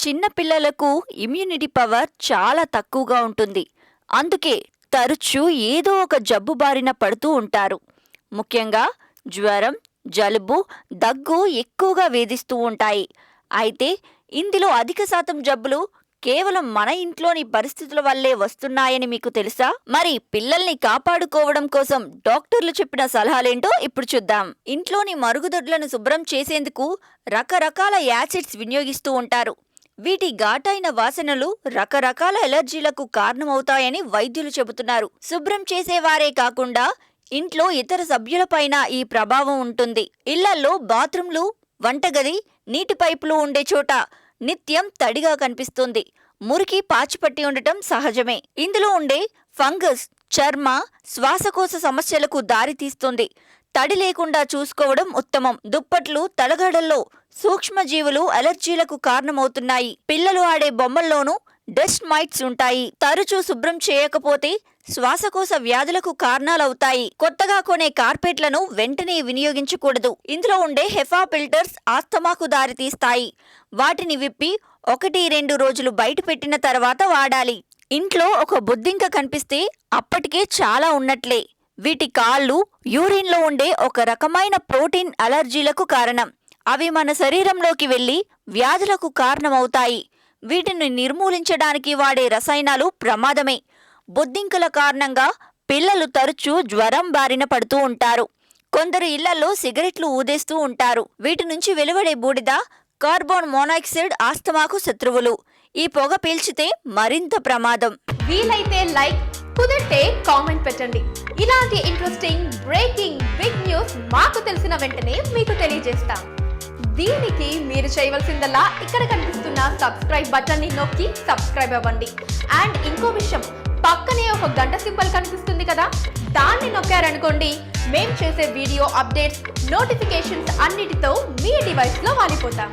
చిన్న పిల్లలకు immunity power చాలా తక్కువగా ఉంటుంది. అందుకే తరచూ ఏదో ఒక జబ్బు బారిన పడుతూ ఉంటారు. ముఖ్యంగా జ్వరం, జలుబు, దగ్గు ఎక్కువగా వేధిస్తూ ఉంటాయి. అయితే ఇందులో అధిక శాతం జబ్బులు కేవలం మన ఇంట్లోని పరిస్థితుల వల్లే వస్తున్నాయని మీకు తెలుసా? మరి పిల్లల్ని కాపాడుకోవడం కోసం డాక్టర్లు చెప్పిన సలహాలేంటో ఇప్పుడు చూద్దాం. ఇంట్లోని మరుగుదొడ్లను శుభ్రం చేసేందుకు రకరకాల యాసిడ్స్ వినియోగిస్తూ ఉంటారు. వీటి ఘాటైన వాసనలు రకరకాల ఎలర్జీలకు కారణమవుతాయని వైద్యులు చెబుతున్నారు. శుభ్రం చేసేవారే కాకుండా ఇంట్లో ఇతర సభ్యులపైన ఈ ప్రభావం ఉంటుంది. ఇళ్లల్లో బాత్రూంలు, వంటగది, నీటి పైపులు ఉండే చోట నిత్యం తడిగా కనిపిస్తుంది. మురికి పాచిపట్టి ఉండటం సహజమే. ఇందులో ఉండే ఫంగస్ చర్మ, శ్వాసకోశ సమస్యలకు దారితీస్తుంది. తడి లేకుండా చూసుకోవడం ఉత్తమం. దుప్పట్లు, తలగడల్లో సూక్ష్మజీవులు అలర్జీలకు కారణమవుతున్నాయి. పిల్లలు ఆడే బొమ్మల్లోనూ డస్ట్ మైట్స్ ఉంటాయి. తరచూ శుభ్రం చేయకపోతే శ్వాసకోశ వ్యాధులకు కారణాలవుతాయి. కొత్తగా కొనే కార్పెట్లను వెంటనే వినియోగించకూడదు. ఇందులో ఉండే హెఫా ఫిల్టర్స్ ఆస్తమాకు దారితీస్తాయి. వాటిని విప్పి 1-2 రోజులు బయట పెట్టిన తర్వాత వాడాలి. ఇంట్లో ఒక బొద్దింక కనిపిస్తే అప్పటికే చాలా ఉన్నట్లే. వీటి కాళ్ళు, యూరిన్లో ఉండే ఒక రకమైన ప్రోటీన్ అలర్జీలకు కారణం. అవి మన శరీరంలోకి వెళ్లి వ్యాధులకు కారణమవుతాయి. వీటిని నిర్మూలించడానికి వాడే రసాయనాలు ప్రమాదమే. బొద్దింకల కారణంగా పిల్లలు తరచూ జ్వరం బారిన పడుతూ ఉంటారు. కొందరు ఇళ్లలో సిగరెట్లు ఊదేస్తూ ఉంటారు. వీటి నుంచి వెలువడే బూడిద, కార్బన్ మోనాక్సైడ్ ఆస్తమాకు శత్రువులు. ఈ పొగ పీల్చితే మరింత ప్రమాదం. వీలైతే లైక్, కుదిరితే కామెంట్ పెట్టండి. ఇలాంటి ఇంట్రెస్టింగ్ బ్రేకింగ్ బిగ్ న్యూస్ మాకు తెలిసిన వెంటనే మీకు తెలియజేస్తాం. దీనికి మీరు చేయవలసిందల్లా ఇక్కడ కనిపిస్తున్న సబ్స్క్రైబ్ బటన్ ని నొక్కి సబ్స్క్రైబ్ అవ్వండి. అండ్ ఇంకో విషయం, పక్కనే ఒక గంట సింబల్ కనిపిస్తుంది కదా, దాన్ని నొక్కారనుకోండి, మేం చేసే వీడియో అప్డేట్స్, నోటిఫికేషన్స్ అన్నిటితో మీ డివైస్ లో వాలిపోతాం.